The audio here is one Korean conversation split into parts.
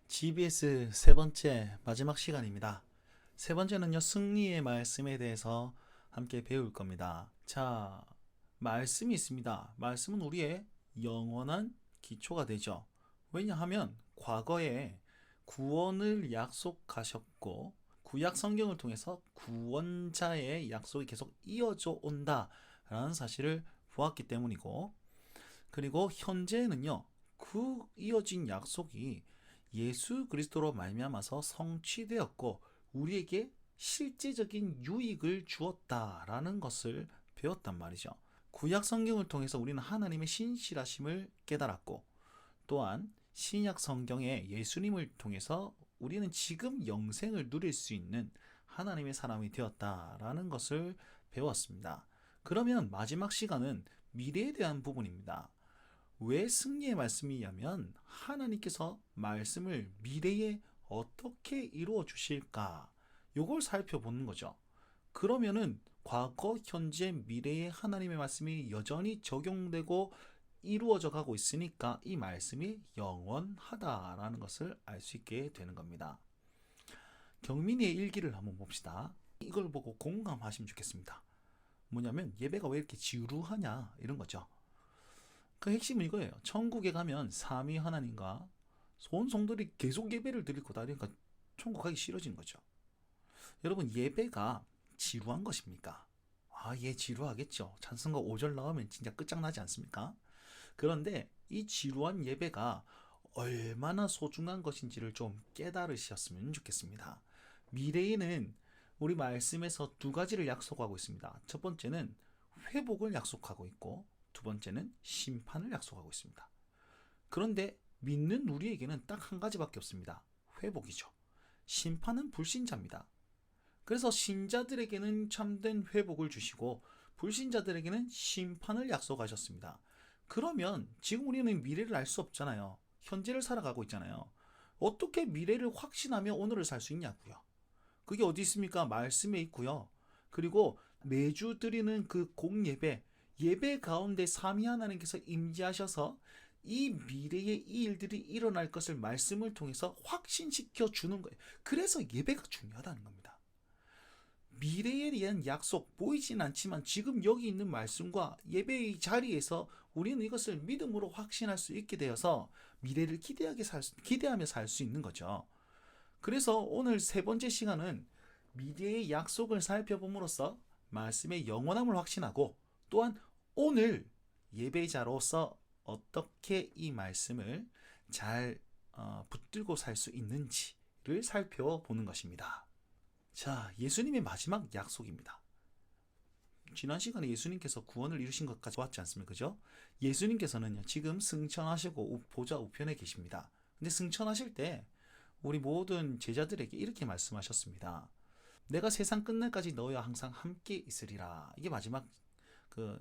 GBS 세 번째 마지막 시간입니다. 세 번째는요, 승리의 말씀에 대해서 함께 배울 겁니다. 자, 말씀이 있습니다. 말씀은 우리의 영원한 기초가 되죠. 왜냐하면 과거에 구원을 약속하셨고 구약 성경을 통해서 구원자의 약속이 계속 이어져 온다라는 사실을 보았기 때문이고, 그리고 현재는요, 그 이어진 약속이 예수 그리스도로 말미암아서 성취되었고 우리에게 실제적인 유익을 주었다라는 것을 배웠단 말이죠. 구약 성경을 통해서 우리는 하나님의 신실하심을 깨달았고, 또한 신약 성경의 예수님을 통해서 우리는 지금 영생을 누릴 수 있는 하나님의 사람이 되었다라는 것을 배웠습니다. 그러면 마지막 시간은 미래에 대한 부분입니다. 왜 승리의 말씀이냐면 하나님께서 말씀을 미래에 어떻게 이루어 주실까, 요걸 살펴보는 거죠. 그러면은 과거, 현재, 미래의 하나님의 말씀이 여전히 적용되고 이루어져 가고 있으니까 이 말씀이 영원하다라는 것을 알 수 있게 되는 겁니다. 경민이의 일기를 한번 봅시다. 이걸 보고 공감하시면 좋겠습니다. 뭐냐면 예배가 왜 이렇게 지루하냐 이런 거죠. 그 핵심은 이거예요. 천국에 가면 삼위 하나님과 온 성들이 계속 예배를 드릴 거다. 그러니까 천국 가기 싫어진 거죠. 여러분, 예배가 지루한 것입니까? 아, 예, 지루하겠죠. 찬송가 5절 나오면 진짜 끝장나지 않습니까? 그런데 이 지루한 예배가 얼마나 소중한 것인지를 좀 깨달으셨으면 좋겠습니다. 미래에는 우리 말씀에서 두 가지를 약속하고 있습니다. 첫 번째는 회복을 약속하고 있고, 두 번째는 심판을 약속하고 있습니다. 그런데 믿는 우리에게는 딱 한 가지밖에 없습니다. 회복이죠. 심판은 불신자입니다. 그래서 신자들에게는 참된 회복을 주시고 불신자들에게는 심판을 약속하셨습니다. 그러면 지금 우리는 미래를 알 수 없잖아요. 현재를 살아가고 있잖아요. 어떻게 미래를 확신하며 오늘을 살 수 있냐고요. 그게 어디 있습니까? 말씀에 있고요. 그리고 매주 드리는 그 공예배, 예배 가운데 삼위 하나님께서 임재하셔서 이 미래의 이 일들이 일어날 것을 말씀을 통해서 확신시켜 주는 거예요. 그래서 예배가 중요하다는 겁니다. 미래에 대한 약속 보이진 않지만 지금 여기 있는 말씀과 예배의 자리에서 우리는 이것을 믿음으로 확신할 수 있게 되어서 미래를 기대하며 살 수 있는 거죠. 그래서 오늘 세 번째 시간은 미래의 약속을 살펴봄으로써 말씀의 영원함을 확신하고, 또한 오늘 예배자로서 어떻게 이 말씀을 잘 붙들고 살 수 있는지를 살펴보는 것입니다. 자, 예수님의 마지막 약속입니다. 지난 시간에 예수님께서 구원을 이루신 것까지 봤지 않습니까? 그죠? 예수님께서는요, 지금 승천하시고 보좌 우편에 계십니다. 근데 승천하실 때 우리 모든 제자들에게 이렇게 말씀하셨습니다. 내가 세상 끝날까지 너희와 항상 함께 있으리라. 이게 마지막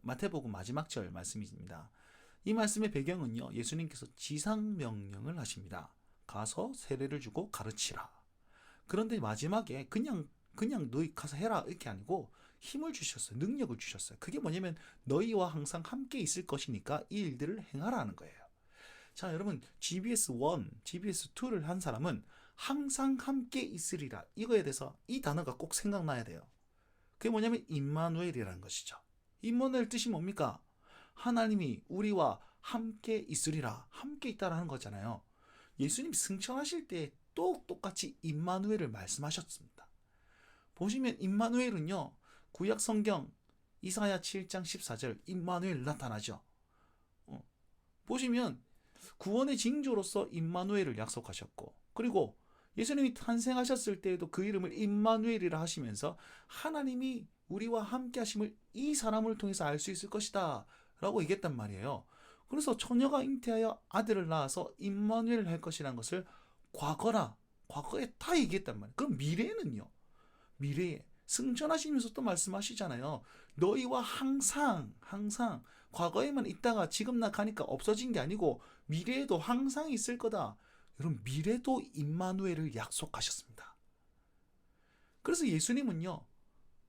마태복음 마지막 절 말씀입니다. 이 말씀의 배경은요, 예수님께서 지상 명령을 하십니다. 가서 세례를 주고 가르치라. 그런데 마지막에 그냥 너희 가서 해라 이렇게 아니고 힘을 주셨어요. 능력을 주셨어요. 그게 뭐냐면 너희와 항상 함께 있을 것이니까 이 일들을 행하라는 거예요. 자, 여러분, GBS1, GBS2를 한 사람은 항상 함께 있으리라, 이거에 대해서 이 단어가 꼭 생각나야 돼요. 그게 뭐냐면 임마누엘이라는 것이죠. 임마누엘 뜻이 뭡니까? 하나님이 우리와 함께 있으리라, 함께 있다라는 거잖아요. 예수님 승천하실 때 또 똑같이 임마누엘을 말씀하셨습니다. 보시면 임마누엘은요, 구약 성경 이사야 7장 14절 임마누엘 나타나죠. 보시면 구원의 징조로서 임마누엘을 약속하셨고, 그리고 예수님이 탄생하셨을 때에도 그 이름을 임마누엘이라 하시면서 하나님이 우리와 함께 하심을 이 사람을 통해서 알 수 있을 것이다 라고 얘기했단 말이에요. 그래서 처녀가 잉태하여 아들을 낳아서 임마누엘 할 것이라는 것을 과거에 다 얘기했단 말이에요. 그럼 미래에는요, 미래에 승천하시면서 또 말씀하시잖아요. 너희와 항상 과거에만 있다가 지금 나 가니까 없어진 게 아니고 미래에도 항상 있을 거다. 여러분, 미래도 임마누엘을 약속하셨습니다. 그래서 예수님은요,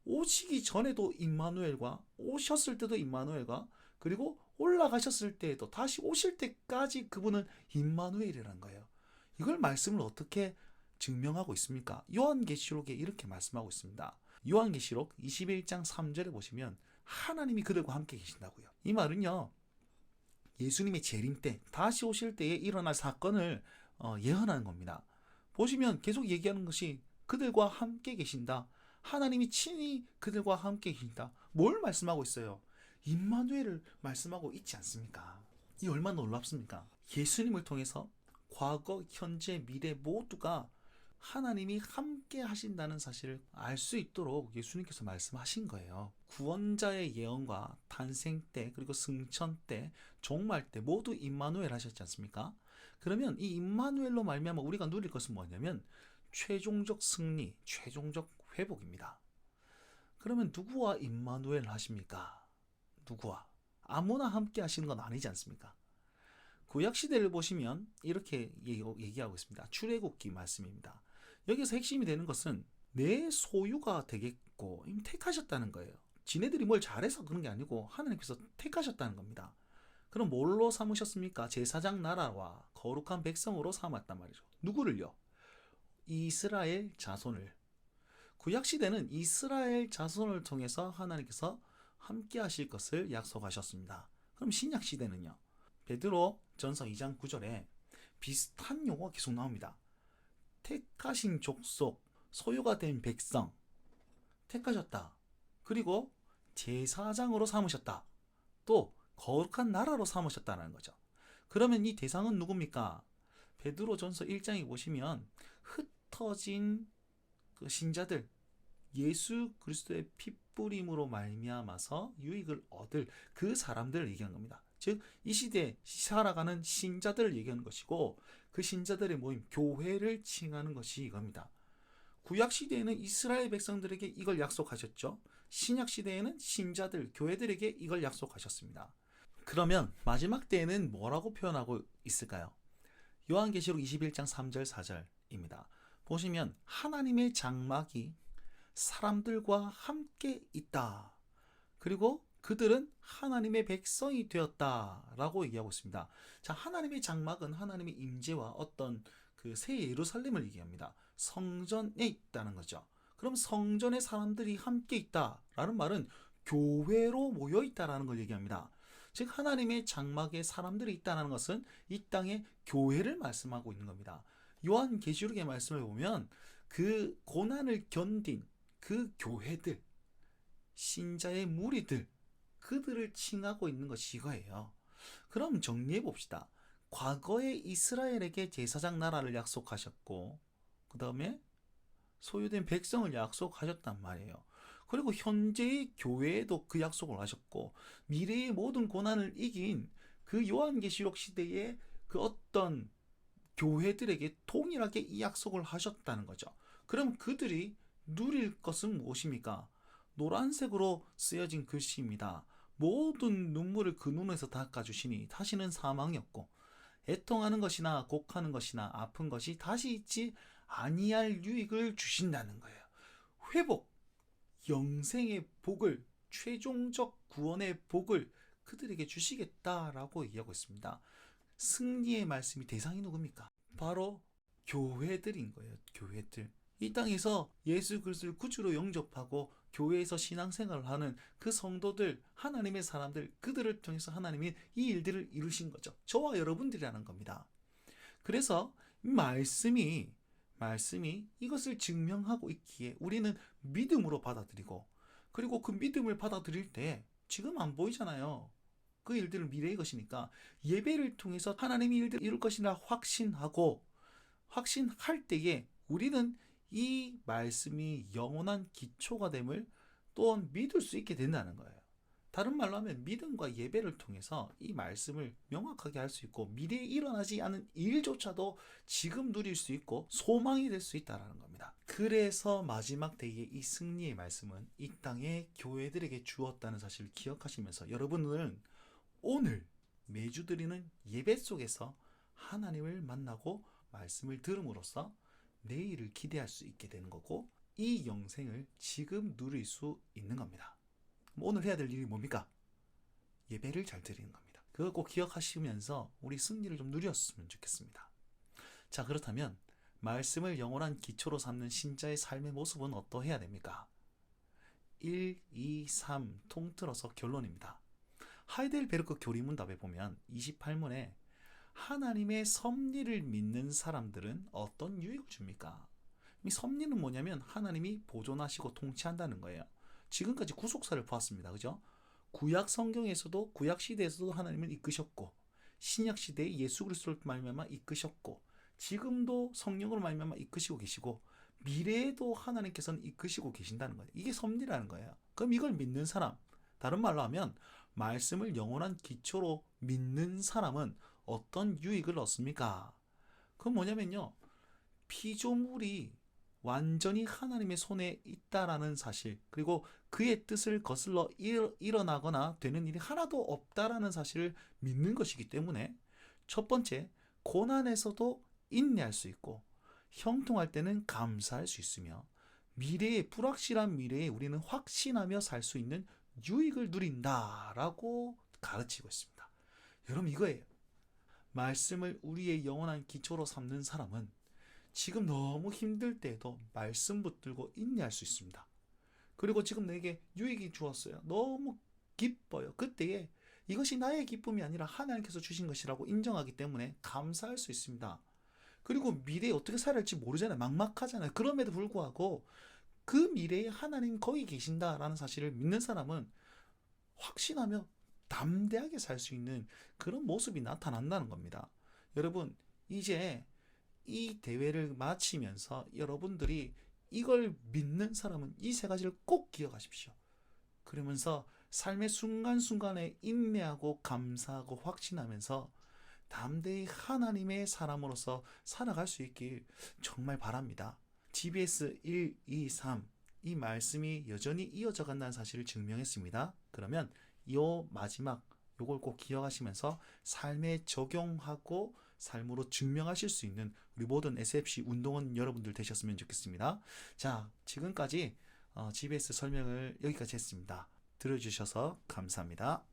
오시기 전에도 임마누엘과 오셨을 때도 임마누엘과 그리고 올라가셨을 때에도 다시 오실 때까지 그분은 임마누엘이라는 거예요. 이걸 말씀을 어떻게 증명하고 있습니까? 요한계시록에 이렇게 말씀하고 있습니다. 요한계시록 21장 3절에 보시면 하나님이 그들과 함께 계신다고요. 이 말은요, 예수님의 재림 때, 다시 오실 때에 일어날 사건을 예언하는 겁니다. 보시면 계속 얘기하는 것이 그들과 함께 계신다. 하나님이 친히 그들과 함께 계신다. 뭘 말씀하고 있어요? 임마누엘을 말씀하고 있지 않습니까? 이 얼마나 놀랍습니까? 예수님을 통해서 과거, 현재, 미래 모두가 하나님이 함께 하신다는 사실을 알 수 있도록 예수님께서 말씀하신 거예요. 구원자의 예언과 탄생 때, 그리고 승천 때, 종말 때 모두 임마누엘 하셨지 않습니까? 그러면 이 임마누엘로 말미암아 우리가 누릴 것은 뭐냐면 최종적 승리, 최종적 회복입니다. 그러면 누구와 임마누엘 하십니까? 누구와? 아무나 함께 하시는 건 아니지 않습니까? 구약시대를 보시면 이렇게 얘기하고 있습니다. 출애굽기 말씀입니다. 여기서 핵심이 되는 것은 내 소유가 되겠고 이미 택하셨다는 거예요. 지네들이 뭘 잘해서 그런 게 아니고 하나님께서 택하셨다는 겁니다. 그럼 뭘로 삼으셨습니까? 제사장 나라와 거룩한 백성으로 삼았단 말이죠. 누구를요? 이스라엘 자손을. 구약시대는 이스라엘 자손을 통해서 하나님께서 함께 하실 것을 약속하셨습니다. 그럼 신약시대는요? 베드로 전서 2장 9절에 비슷한 용어가 계속 나옵니다. 택하신 족속, 소유가 된 백성, 택하셨다. 그리고 제사장으로 삼으셨다. 또 거룩한 나라로 삼으셨다는 거죠. 그러면 이 대상은 누굽니까? 베드로 전서 1장에 보시면 흩어진 그 신자들, 예수 그리스도의 핏뿌림으로 말미암아서 유익을 얻을 그 사람들을 얘기한 겁니다. 즉 이 시대에 살아가는 신자들을 얘기하는 것이고 그 신자들의 모임, 교회를 칭하는 것이 이겁니다. 구약시대에는 이스라엘 백성들에게 이걸 약속하셨죠. 신약시대에는 신자들, 교회들에게 이걸 약속하셨습니다. 그러면 마지막 때에는 뭐라고 표현하고 있을까요? 요한계시록 21장 3절 4절입니다. 보시면 하나님의 장막이 사람들과 함께 있다. 그리고 그들은 하나님의 백성이 되었다라고 얘기하고 있습니다. 자, 하나님의 장막은 하나님의 임재와 어떤 그 새 예루살렘을 얘기합니다. 성전에 있다는 거죠. 그럼 성전에 사람들이 함께 있다라는 말은 교회로 모여 있다라는 걸 얘기합니다. 즉 하나님의 장막에 사람들이 있다는 것은 이 땅의 교회를 말씀하고 있는 겁니다. 요한계시록의 말씀을 보면 그 고난을 견딘 그 교회들, 신자의 무리들, 그들을 칭하고 있는 것이 이거예요. 그럼 정리해 봅시다. 과거에 이스라엘에게 제사장 나라를 약속하셨고 그 다음에 소유된 백성을 약속하셨단 말이에요. 그리고 현재의 교회에도 그 약속을 하셨고 미래의 모든 고난을 이긴 그 요한계시록 시대의 그 어떤 교회들에게 동일하게 이 약속을 하셨다는 거죠. 그럼 그들이 누릴 것은 무엇입니까? 노란색으로 쓰여진 글씨입니다. 모든 눈물을 그 눈에서 닦아주시니 다시는 사망이 없고 애통하는 것이나 곡하는 것이나 아픈 것이 다시 있지 아니할 유익을 주신다는 거예요. 회복, 영생의 복을, 최종적 구원의 복을 그들에게 주시겠다라고 얘기하고 있습니다. 승리의 말씀이 대상이 누굽니까? 바로 교회들인 거예요. 교회들. 이 땅에서 예수 그리스도를 구주로 영접하고 교회에서 신앙생활을 하는 그 성도들, 하나님의 사람들, 그들을 통해서 하나님이 이 일들을 이루신 거죠. 저와 여러분들이라는 겁니다. 그래서 말씀이 이것을 증명하고 있기에 우리는 믿음으로 받아들이고, 그리고 그 믿음을 받아들일 때 지금 안 보이잖아요. 그 일들은 미래의 것이니까 예배를 통해서 하나님이 일들을 이룰 것이라 확신할 때에 우리는 이 말씀이 영원한 기초가 됨을 또한 믿을 수 있게 된다는 거예요. 다른 말로 하면 믿음과 예배를 통해서 이 말씀을 명확하게 할 수 있고 미래에 일어나지 않은 일조차도 지금 누릴 수 있고 소망이 될 수 있다는 겁니다. 그래서 마지막 때의 이 승리의 말씀은 이 땅의 교회들에게 주었다는 사실을 기억하시면서 여러분은 오늘 매주 드리는 예배 속에서 하나님을 만나고 말씀을 들음으로써 내일을 기대할 수 있게 되는 거고 이 영생을 지금 누릴 수 있는 겁니다. 오늘 해야 될 일이 뭡니까? 예배를 잘 드리는 겁니다. 그거 꼭 기억하시면서 우리 승리를 좀 누렸으면 좋겠습니다. 자, 그렇다면 말씀을 영원한 기초로 삼는 신자의 삶의 모습은 어떠해야 됩니까? 1, 2, 3 통틀어서 결론입니다. 하이델베르크 교리문답에 보면 28문에 하나님의 섭리를 믿는 사람들은 어떤 유익을 줍니까? 이 섭리는 뭐냐면 하나님이 보존하시고 통치한다는 거예요. 지금까지 구속사를 보았습니다. 그죠? 구약 성경에서도 구약 시대에서도 하나님을 이끄셨고 신약 시대에 예수 그리스도를 말미암아 이끄셨고 지금도 성령으로 말미암아 이끄시고 계시고 미래에도 하나님께서는 이끄시고 계신다는 거예요. 이게 섭리라는 거예요. 그럼 이걸 믿는 사람, 다른 말로 하면 말씀을 영원한 기초로 믿는 사람은 어떤 유익을 얻습니까? 그건 뭐냐면요. 피조물이 완전히 하나님의 손에 있다라는 사실, 그리고 그의 뜻을 거슬러 일어나거나 되는 일이 하나도 없다라는 사실을 믿는 것이기 때문에 첫 번째, 고난에서도 인내할 수 있고 형통할 때는 감사할 수 있으며 미래에 불확실한 미래에 우리는 확신하며 살 수 있는 유익을 누린다라고 가르치고 있습니다. 여러분 이거예요. 말씀을 우리의 영원한 기초로 삼는 사람은 지금 너무 힘들 때에도 말씀 붙들고 인내할 수 있습니다. 그리고 지금 내게 유익이 주었어요. 너무 기뻐요. 그때에 이것이 나의 기쁨이 아니라 하나님께서 주신 것이라고 인정하기 때문에 감사할 수 있습니다. 그리고 미래에 어떻게 살아갈지 모르잖아요. 막막하잖아요. 그럼에도 불구하고 그 미래에 하나님 거기 계신다라는 사실을 믿는 사람은 확신하며 담대하게 살 수 있는 그런 모습이 나타난다는 겁니다. 여러분, 이제 이 대회를 마치면서 여러분들이 이걸 믿는 사람은 이 세 가지를 꼭 기억하십시오. 그러면서 삶의 순간순간에 인내하고 감사하고 확신하면서 담대히 하나님의 사람으로서 살아갈 수 있길 정말 바랍니다. GBS 1, 2, 3 이 말씀이 여전히 이어져 간다는 사실을 증명했습니다. 그러면 이 마지막 요걸 꼭 기억하시면서 삶에 적용하고 삶으로 증명하실 수 있는 우리 모든 SFC 운동원 여러분들 되셨으면 좋겠습니다. 자, 지금까지 GBS 설명을 여기까지 했습니다. 들어주셔서 감사합니다.